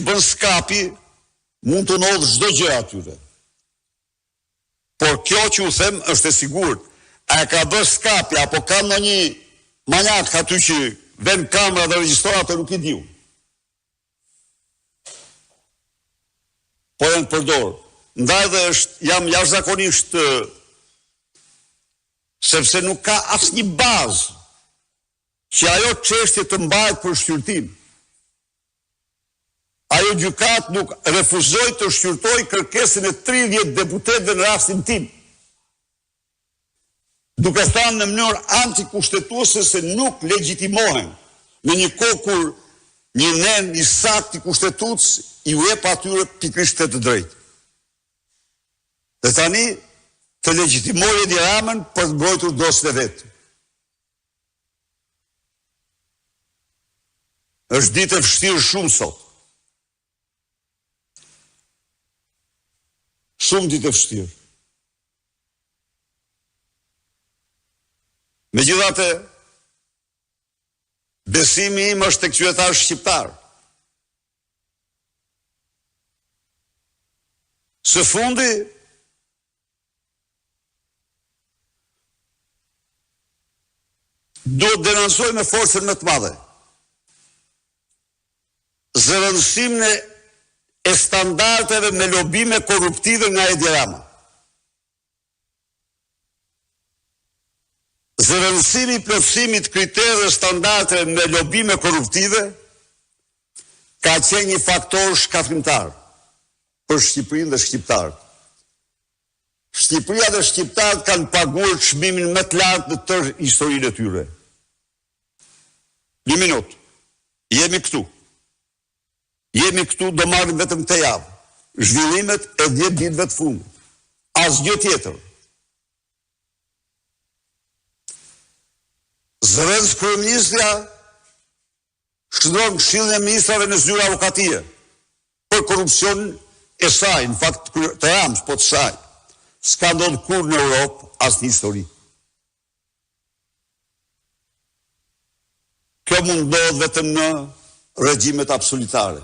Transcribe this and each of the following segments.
bën skapi, mund të ndodhë çdo gjë atyre. Por kjo që u them është e sigurt. A e ka bërë skapi, apo ka ndonjë manjak aty që vën kamera dhe regjistratë, nuk i diu. Po e në përdor. Ndaj dhe jam jashtëzakonisht sepse nuk ka asnjë bazë që ajo çështje të mbahet për shqyrtim. Ajo gjykat nuk refuzoi të shqyrtoj kërkesën e 30 deputetëve në rastin tim, duke thënë në mënyrë antikushtetuese se nuk legjitimohen në një kohë kur një nen i saktë i kushtetues i u jep atyre pikërisht të drejtë. Dhe tani të legjitimoj Edi Ramën për të mbrojtur dosjen e vet. Është ditë e vështirë shumë sot. Shumë ditë e vështirë. Megjithatë, besimi im është tek qytetarë shqiptar. Së fundi, duhet denoncoj me forcën më të madhe zëvendësimin e standardeve me lobime korruptive nga Edi Rama. Zëvendësimi i plotësimit kriterëve dhe standardeve me lobime korruptive ka qenë një faktor shkatrimtar për Shqipërinë dhe shqiptarët. Shqipëria dhe shqiptarët kanë paguar çmimin më të lartë në tërë historinë e tyre. Një minutë. Jemi këtu. Jemi këtu, do marrim vetëm këtë javë. Zhvillimet e 10 ditëve të fundit. Asgjë tjetër. Zëvendës kryeministra shndron Këshillin e Ministrave në zyrë avokatie për korrupsion e saj, në fakt të Ramës, po të saj. S'ka ndodhur kur në Europë, as në histori. Kjo mund ndodhë vetëm në regjimet absolutare.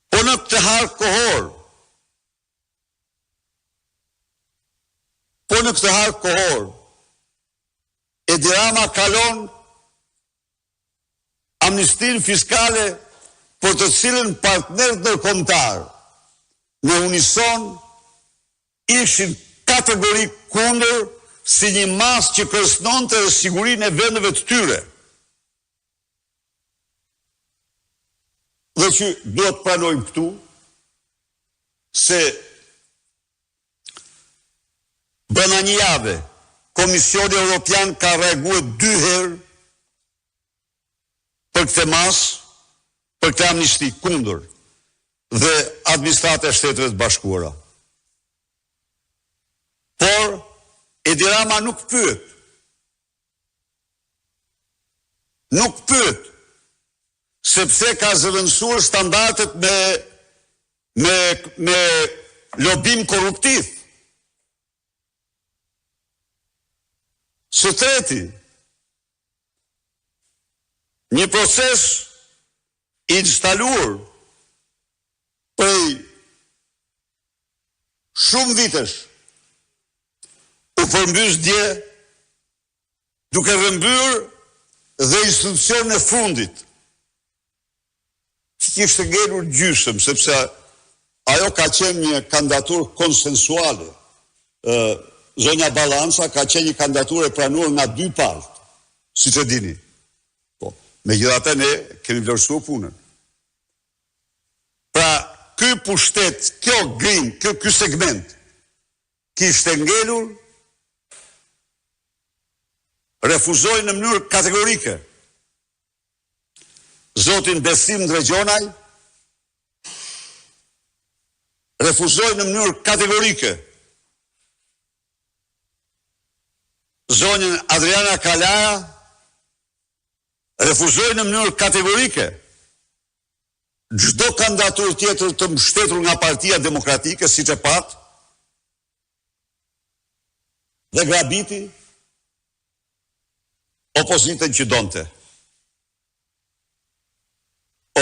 Po në këtë harë kohor, Edi Rama kalon amnistinë fiskale për të cilën partnerët ndërkombëtar në unison ishin kategorik kundër si një masë që kërcënonte sigurinë e vendeve të tyre. Dhe që duhet pranojmë këtu se brenda një jave Komisioni Evropian ka reaguar 2 herë për këtë masë, për këtë amnisti kundër dhe administrata e Shteteve të Bashkuara. Por Edi Rama nuk pyet. Nuk pyet sepse ka zëvendësuar standardet me lobim korruptiv. Së treti, një proces instaluar prej shumë vitesh u përmbys dje duke rrëmbyer dhe institucionin e fundit që kishte ngelur gjysmë, sepse ajo ka qenë një kandidaturë konsensuale. Zonja Ballanca ka qenë një kandidaturë e pranuar nga 2 palët, siç e dini. Po, megjithatë ne kemi vlerësuar punën. Pra, ky pushtet, kjo grim, ky segment kishte ngelur, refuzoi në mënyrë kategorike zotin Besim Drejgjonaj, refuzoi në mënyrë kategorike zonjën Adriana Kalara, refuzoi në mënyrë kategorike çdo kandidaturë tjetër të mbështetur nga Partia Demokratike, siç e pat, dhe grabiti opozitën që donte.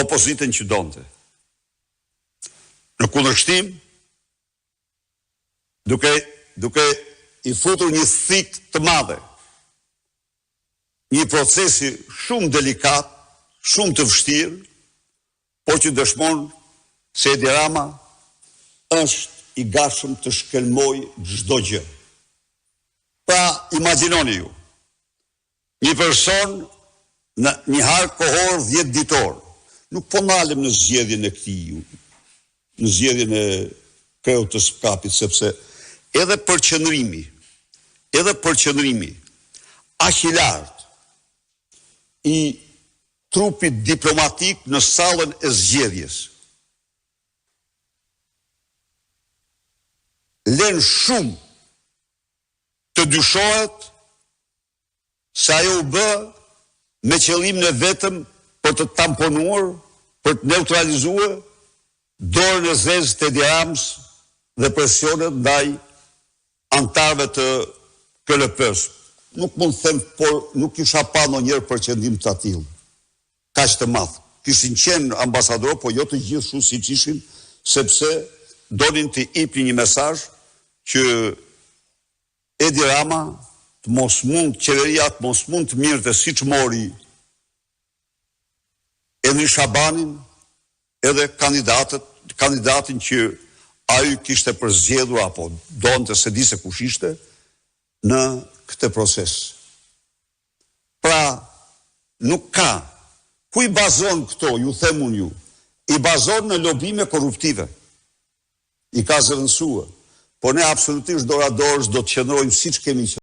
opozitën që donte. Në kundërshtim, duke i futur një thik të madhe, një procesi shumë delikat, shumë të vështirë, por që dëshmon se Edi Rama është i gatshëm të shkelmoj çdo gjë. Pra, imagjinoni ju, një person në një harë kohor 10 ditor, nuk po nalem në zgjedhjen e këtij, në zgjedhjen e kreut të SPKAP-it, sepse edhe përqendrimi aq i lartë i trupit diplomatik në sallën e zgjedhjes lën shumë të dyshohet se ajo u bë me qëllimin e vetëm për të tamponuar, për të neutralizuar dorën e zezë të Edi Ramës dhe presionet ndaj antarëve të KLP-s. Nuk mund të them, por nuk kisha pa ndonjëherë përqendrim të tillë. Kaq të madh. Kishin qenë ambasadorë, po jo të gjithë shu siç ishin, sepse donin të jepnin një mesazh që Edi Rama qeveria të mos mund të mirëte siç mori Edrin Shabanin edhe kandidatin që ai kishte përzgjedhur apo donte se di se kush ishte në këtë proces. Pra, nuk ka. Ku i bazon këto, ju them unë ju? I bazon në lobime korruptive. I ka zëvendësuar. Po ne absolutisht dora dorës do të qëndrojmë siç kemi qenë.